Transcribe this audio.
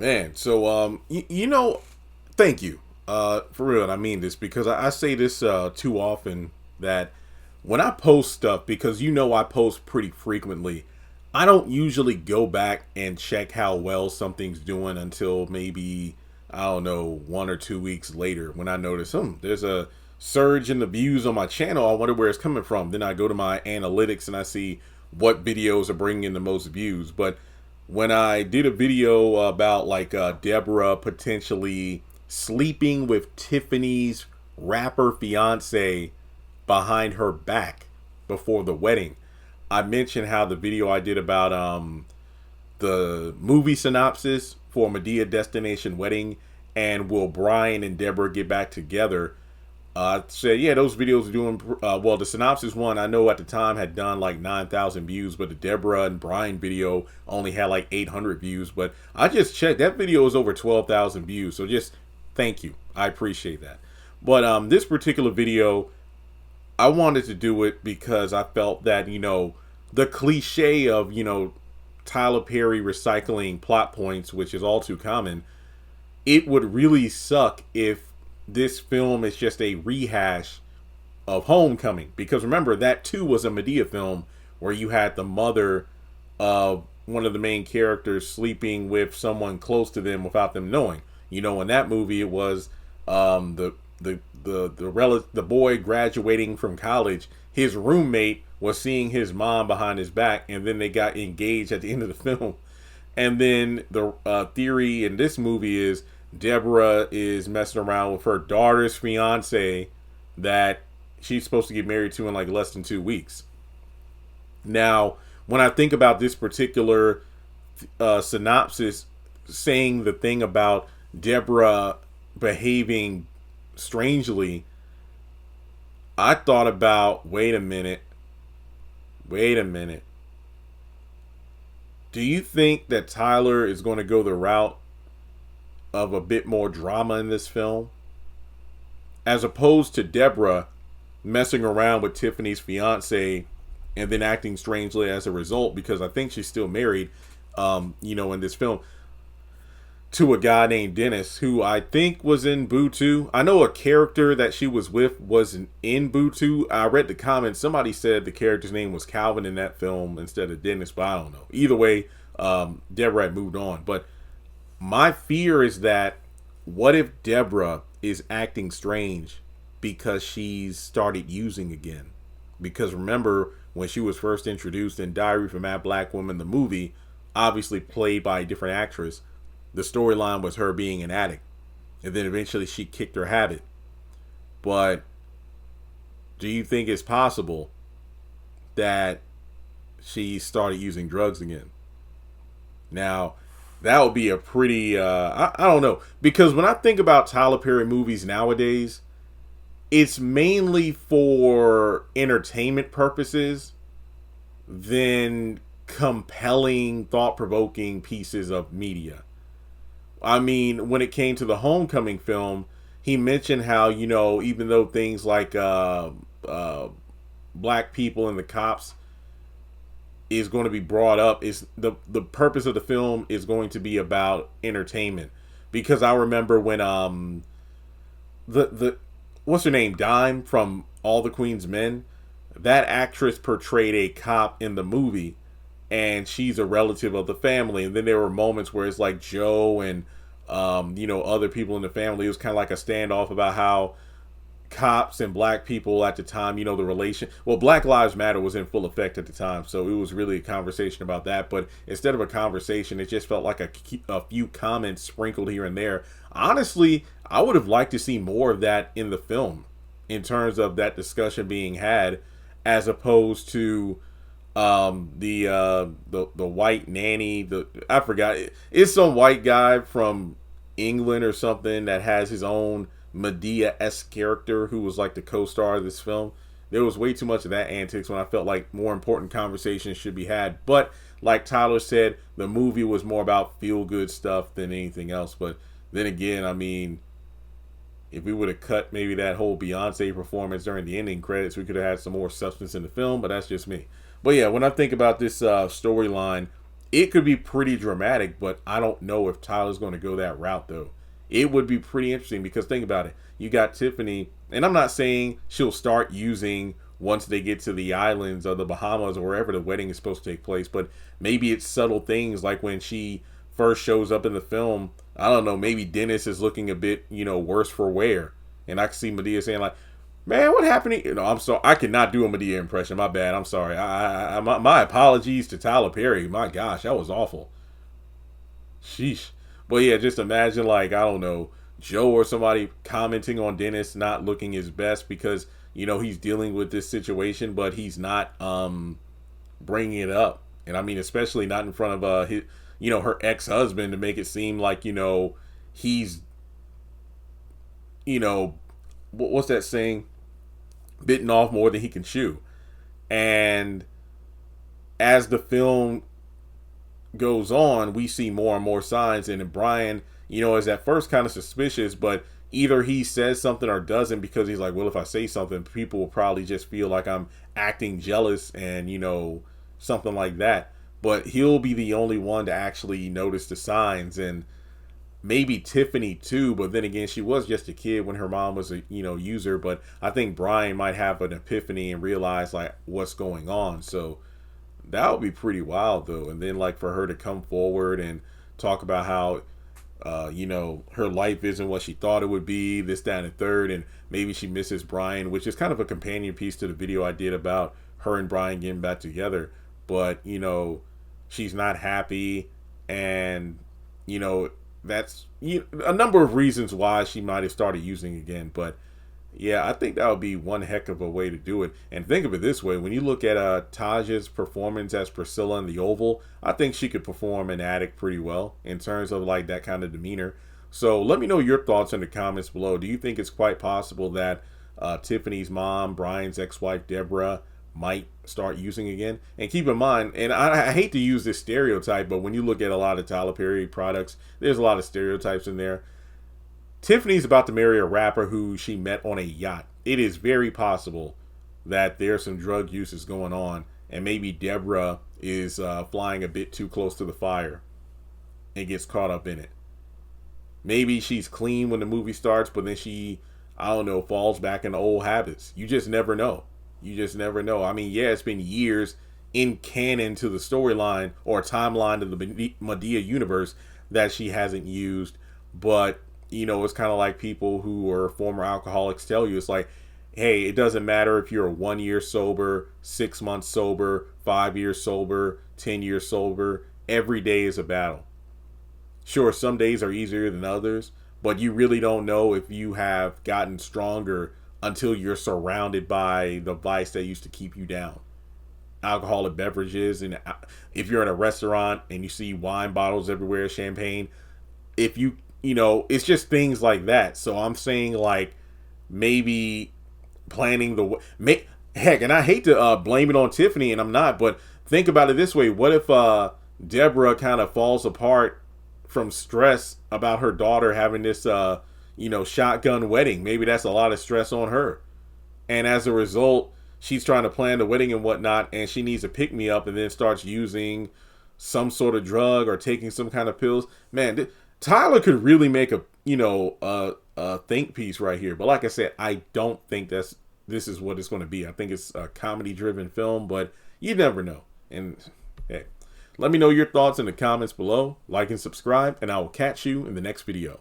Man, so thank you. For real, and I mean this because I say this too often that when I post stuff, because I post pretty frequently, I don't usually go back and check how well something's doing until maybe, I don't know, 1 or 2 weeks later when I notice, there's a surge in the views on my channel. I wonder where it's coming from. Then I go to my analytics and I see what videos are bringing in the most views. But when I did a video about like Deborah potentially sleeping with Tiffany's rapper fiance behind her back before the wedding, I mentioned how the video I did about the movie synopsis for Madea Destination Wedding and will Brian and Deborah get back together. I said, yeah, those videos are doing well. The synopsis one, I know at the time had done like 9,000 views, but the Deborah and Brian video only had like 800 views. But I just checked, that video is over 12,000 views. So just thank you. I appreciate that. But this particular video, I wanted to do it because I felt that, the cliche of, Tyler Perry recycling plot points, which is all too common, it would really suck if this film is just a rehash of Homecoming. Because remember, that too was a Madea film where you had the mother of one of the main characters sleeping with someone close to them without them knowing. In that movie, it was the boy graduating from college. His roommate was seeing his mom behind his back, and then they got engaged at the end of the film. And then the theory in this movie is Deborah is messing around with her daughter's fiance that she's supposed to get married to in like less than 2 weeks. Now, when I think about this particular synopsis saying the thing about Deborah behaving strangely, I thought about, wait a minute. Do you think that Tyler is going to go the route of a bit more drama in this film, as opposed to Deborah messing around with Tiffany's fiance and then acting strangely as a result? Because I think she's still married, in this film, to a guy named Dennis, who I think was in Boo 2. I know a character that she was with wasn't in Boo 2. I read the comments. Somebody said the character's name was Calvin in that film instead of Dennis, but I don't know. Either way, Deborah had moved on. But my fear is that, what if Deborah is acting strange because she's started using again? Because remember, when she was first introduced in Diary from Mad Black Woman, the movie, obviously played by a different actress, the storyline was her being an addict. And then eventually she kicked her habit. But do you think it's possible that she started using drugs again? Now, that would be a pretty, I don't know. Because when I think about Tyler Perry movies nowadays, it's mainly for entertainment purposes than compelling, thought-provoking pieces of media. I mean, when it came to the Homecoming film, he mentioned how, even though things like black people and the cops is going to be brought up, is the purpose of the film is going to be about entertainment. Because I remember when the what's her name, Dime from All the Queen's Men, that actress portrayed a cop in the movie, and she's a relative of the family. And then there were moments where it's like Joe and other people in the family. It was kind of like a standoff about how cops and black people at the time, the relation. Well, Black Lives Matter was in full effect at the time, so it was really a conversation about that. But instead of a conversation, it just felt like a few comments sprinkled here and there. Honestly, I would have liked to see more of that in the film, in terms of that discussion being had, as opposed to the white nanny. I forgot, it's some white guy from England or something that has his own Madea-esque character who was like the co-star of this film. There was way too much of that antics when I felt like more important conversations should be had. But like Tyler said, the movie was more about feel-good stuff than anything else. But then again, I mean, if we would have cut maybe that whole Beyonce performance during the ending credits, we could have had some more substance in the film. But that's just me. But yeah, when I think about this storyline, it could be pretty dramatic, but I don't know if Tyler's going to go that route though. It would be pretty interesting because think about it. You got Tiffany, and I'm not saying she'll start using once they get to the islands or the Bahamas or wherever the wedding is supposed to take place, but maybe it's subtle things like when she first shows up in the film. I don't know, maybe Dennis is looking a bit, worse for wear. And I can see Madea saying like, man, what happened? I'm sorry. I cannot do a Madea impression. My bad. I'm sorry. My apologies to Tyler Perry. My gosh, that was awful. Sheesh. But yeah, just imagine like, I don't know, Joe or somebody commenting on Dennis not looking his best because, he's dealing with this situation, but he's not bringing it up. And I mean, especially not in front of his, her ex-husband to make it seem like, he's, what's that saying? Bitten off more than he can chew. And as the film goes on, we see more and more signs. And then Brian, is at first kind of suspicious, but either he says something or doesn't because he's like, well, if I say something, people will probably just feel like I'm acting jealous and, something like that. But he'll be the only one to actually notice the signs, and maybe Tiffany too. But then again, she was just a kid when her mom was a user. But I think Brian might have an epiphany and realize like what's going on. So that would be pretty wild though. And then like for her to come forward and talk about how her life isn't what she thought it would be, this, that, and the third, and maybe she misses Brian, which is kind of a companion piece to the video I did about her and Brian getting back together. But she's not happy, and that's a number of reasons why she might have started using again. But yeah, I think that would be one heck of a way to do it. And think of it this way, when you look at Taja's performance as Priscilla in The Oval, I think she could perform in Addict pretty well in terms of like that kind of demeanor. So let me know your thoughts in the comments below. Do you think it's quite possible that Tiffany's mom, Brian's ex-wife Debrah, might start using again? And keep in mind, and I hate to use this stereotype, but when you look at a lot of Tyler Perry products, there's a lot of stereotypes in there. Tiffany's about to marry a rapper who she met on a yacht. It is very possible that there's some drug uses going on, and maybe Debrah is flying a bit too close to the fire and gets caught up in it. Maybe she's clean when the movie starts, but then she, I don't know, falls back into old habits. You just never know. You just never know. I mean, yeah, it's been years in canon to the storyline or timeline of the Madea universe that she hasn't used, but it's kind of like people who are former alcoholics tell you, it's like, hey, it doesn't matter if you're 1 year sober, 6 months sober, 5 years sober, 10 years sober. Every day is a battle. Sure, some days are easier than others, but you really don't know if you have gotten stronger until you're surrounded by the vice that used to keep you down. Alcoholic beverages, and if you're in a restaurant and you see wine bottles everywhere, champagne, if you it's just things like that. So I'm saying like maybe planning heck, and I hate to blame it on Tiffany, and I'm not, but think about it this way. What if Debrah kind of falls apart from stress about her daughter having this shotgun wedding? Maybe that's a lot of stress on her, and as a result she's trying to plan the wedding and whatnot, and she needs a pick-me-up and then starts using some sort of drug or taking some kind of pills. Man, Tyler could really make a think piece right here. But like I said, I don't think this is what it's going to be. I think it's a comedy-driven film, but you never know. And hey, let me know your thoughts in the comments below. Like and subscribe, and I will catch you in the next video.